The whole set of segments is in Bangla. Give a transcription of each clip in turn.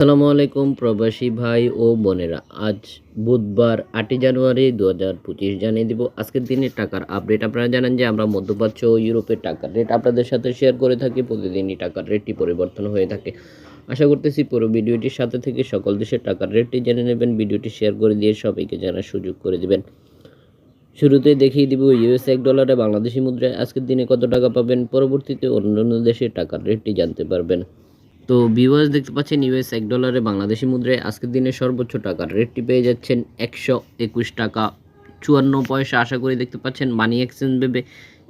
আসসালামু আলাইকুম প্রবাসী ভাই ও বোনেরা। আজ বুধবার 8 জানুয়ারি 2025 জানিয়ে দিব আজকের দিনের টাকার আপডেট। আপনারা জানেন যে আমরা মধ্যপ্রাচ্য ও ইউরোপের টাকার রেট আপনাদের সাথে শেয়ার করে থাকি। প্রতিদিনই টাকার রেটটি পরিবর্তন হয়ে থাকে। আশা করতেছি পুরো ভিডিওটির সাথে থেকে সকল দেশের টাকার রেটটি জেনে নেবেন। ভিডিওটি শেয়ার করে দিয়ে সবাইকে জানার সুযোগ করে দিবেন। শুরুতেই দেখিয়ে দিব ইউএস এক ডলারে বাংলাদেশি মুদ্রায় আজকের দিনে কত টাকা পাবেন। পরবর্তীতে অন্যান্য দেশের টাকার রেটটি জানতে পারবেন। তো ভিউয়ার্স দেখতে পাচ্ছেন ইউএস এক ডলারে বাংলাদেশি মুদ্রায় আজকের দিনে সর্বোচ্চ টাকার রেটটি পেয়ে যাচ্ছেন 121 টাকা 54 পয়সা। আশা করি দেখতে পাচ্ছেন মানি এক্সচেঞ্জ ভেবে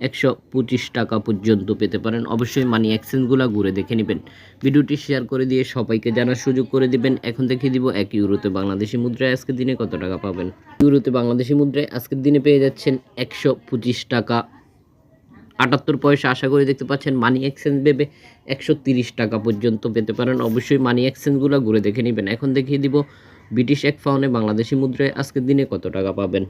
125 টাকা পর্যন্ত পেতে পারেন। অবশ্যই মানি এক্সচেঞ্জগুলো ঘুরে দেখে নেবেন। ভিডিওটি শেয়ার করে দিয়ে সবাইকে জানার সুযোগ করে দিবেন। এখন দেখিয়ে দিব 1 ইউরোতে বাংলাদেশি মুদ্রায় আজকের দিনে কত টাকা পাবেন। ইউরোতে বাংলাদেশি মুদ্রায় আজকের দিনে পেয়ে যাচ্ছেন 125 টাকা 78 পয়সা। আশা করি দেখতে পাচ্ছেন মানি এক্সচেঞ্জ ভেবে 130 টাকা পর্যন্ত পেতে পারেন। অবশ্যই মানি এক্সচেঞ্জগুলো ঘুরে দেখে নেবেন। এখন দেখিয়ে দিব ব্রিটিশ এক পাউন্ডে বাংলাদেশি মুদ্রায় আজকের দিনে কত টাকা পাবেন।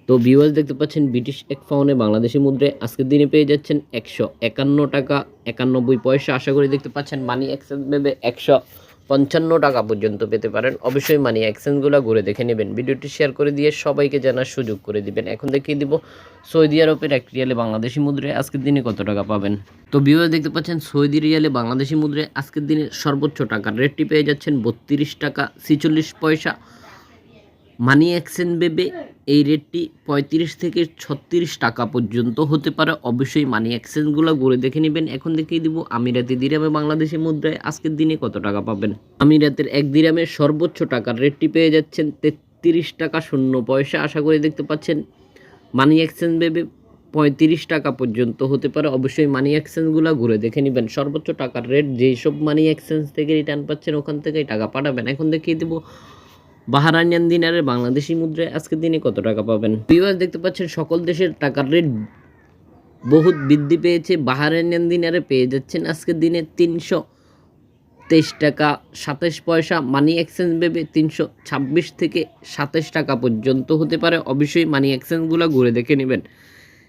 তো ভিউয়ার্স দেখতে পাচ্ছেন ব্রিটিশ এক পাউন্ডে বাংলাদেশি মুদ্রায় আজকের দিনে পেয়ে যাচ্ছেন 151 টাকা 91 পয়সা। আশা করি দেখতে পাচ্ছেন মানি এক্সচেঞ্জ ভেবে 155 টাকা পর্যন্ত পেতে পারেন। অবশ্যই মানি এক্সচেঞ্জগুলো ঘুরে দেখে নেবেন। ভিডিওটি শেয়ার করে দিয়ে সবাইকে জানার সুযোগ করে দিবেন। এখন দেখিয়ে দিব সৌদি আরবের 1 রিয়ালে বাংলাদেশি মুদ্রায় আজকের দিনে কত টাকা পাবেন। তো ভিউয়ার্স দেখতে পাচ্ছেন সৌদি রিয়ালে বাংলাদেশি মুদ্রায় আজকের দিনে সর্বোচ্চ টাকার রেটটি পেয়ে যাচ্ছেন 32 টাকা 46 পয়সা। মানি এক্সচেঞ্জ ভেবে এই রেটটি 35 থেকে 36 টাকা পর্যন্ত হতে পারে। অবশ্যই মানি এক্সচেঞ্জগুলো ঘুরে দেখে নেবেন। এখন দেখিয়ে দিব আমিরাতি দিরহামে বাংলাদেশি মুদ্রায় আজকের দিনে কত টাকা পাবেন। আমিরাতের 1 দিরহামের সর্বোচ্চ টাকার রেটটি পেয়ে যাচ্ছেন 33 টাকা 0 পয়সা। আশা করি দেখতে পাচ্ছেন মানি এক্সচেঞ্জ ভেবে 35 টাকা পর্যন্ত হতে পারে। অবশ্যই মানি এক্সচেঞ্জগুলো ঘুরে দেখে নেবেন। সর্বোচ্চ টাকার রেট যেই সব মানি এক্সচেঞ্জ থেকে রিটার্ন পাচ্ছেন ওখান থেকেই টাকা পাঠাবেন। এখন দেখিয়ে দিব বাহারাইনিয়ান দিনারের বাংলাদেশি মুদ্রায় আজকের দিনে কত টাকা পাবেন। ভিউয়ার্স দেখতে পাচ্ছেন সকল দেশের টাকার রেট বহুত বৃদ্ধি পেয়েছে। বাহারাইনিয়ান দিনারে পেয়ে যাচ্ছেন আজকের দিনে 323 টাকা 27 পয়সা। মানি এক্সচেঞ্জ ভেবে 326 থেকে 27 টাকা পর্যন্ত হতে পারে। অবশ্যই মানি এক্সচেঞ্জগুলো ঘুরে দেখে নেবেন।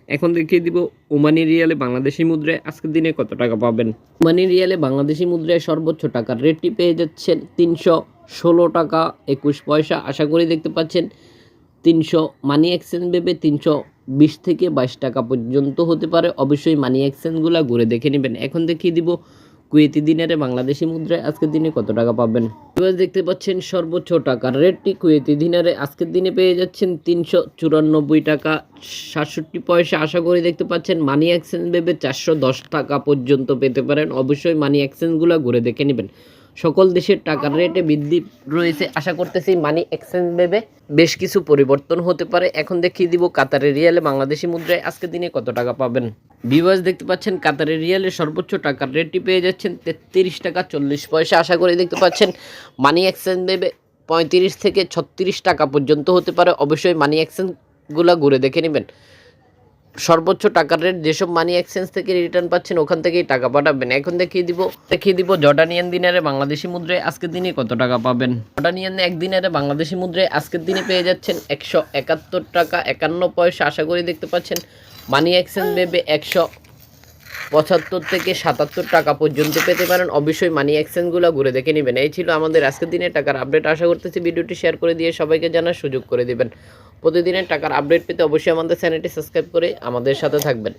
এখন দেখিয়ে দিব ওমানি রিয়ালে বাংলাদেশি মুদ্রায় আজকের দিনে কত টাকা পাবেন। ওমানি রিয়ালে বাংলাদেশি মুদ্রায় সর্বোচ্চ টাকার রেটটি পেয়ে যাচ্ছেন 316 টাকা 21 পয়সা। আশা করি দেখতে পাচ্ছেন 300 মানি এক্সচেঞ্জ ভেবে 320 থেকে 22 টাকা পর্যন্ত হতে পারে। অবশ্যই মানি এক্সচেঞ্জগুলো ঘুরে দেখে নেবেন। এখন দেখিয়ে দিব কুয়েতি দিনারে বাংলাদেশি মুদ্রায় আজকের দিনে কত টাকা পাবেন। এবার দেখতে পাচ্ছেন সর্বোচ্চ টাকার রেটটি কুয়েতি দিনারে আজকের দিনে পেয়ে যাচ্ছেন 394 টাকা 67 পয়সা। আশা করি দেখতে পাচ্ছেন মানি এক্সচেঞ্জ ভেবে 410 টাকা পর্যন্ত পেতে পারেন। অবশ্যই মানি এক্সচেঞ্জগুলো ঘুরে দেখে নেবেন। সকল দেশের টাকার রেটে বৃদ্ধি রয়েছে। আশা করতেছি মানি এক্সচেঞ্জ ভেবে বেশ কিছু পরিবর্তন হতে পারে। এখন দেখিয়ে দিব কাতারের রিয়ালে বাংলাদেশি মুদ্রায় আজকের দিনে কত টাকা পাবেন। ভিউয়ার্স দেখতে পাচ্ছেন কাতারের রিয়ালে সর্বোচ্চ টাকার রেটটি পেয়ে যাচ্ছেন 33 টাকা 40 পয়সা। আশা করি দেখতে পাচ্ছেন মানি এক্সচেঞ্জ ভেবে 35 থেকে 36 টাকা পর্যন্ত হতে পারে। অবশ্যই মানি এক্সচেঞ্জগুলো ঘুরে দেখে নেবেন। সর্বোচ্চ টাকার রেট যেসব মানি এক্সচেঞ্জ থেকে রিটার্ন পাচ্ছেন ওখান থেকেই টাকা পাঠাবেন। এখন দেখিয়ে দিব জর্ডানিয়ান দিনারে বাংলাদেশি মুদ্রায় আজকের দিনে কত টাকা পাবেন। জর্ডানিয়ান 1 দিনারে বাংলাদেশি মুদ্রায় আজকের দিনে পেয়ে যাচ্ছেন 171 টাকা 51 পয়সা। আশা করি দেখতে পাচ্ছেন মানি এক্সচেঞ্জ ভেবে 175 থেকে 77 টাকা পর্যন্ত পেতে পারেন। অবশ্যই মানি এক্সচেঞ্জগুলো ঘুরে দেখে নেবেন। এই ছিল আমাদের আজকের দিনের টাকার আপডেট। আশা করতেছি ভিডিওটি শেয়ার করে দিয়ে সবাইকে জানার সুযোগ করে দিবেন। প্রতিদিনের টাকার আপডেট পেতে অবশ্যই আমাদের চ্যানেলটি সাবস্ক্রাইব করে আমাদের সাথে থাকবেন।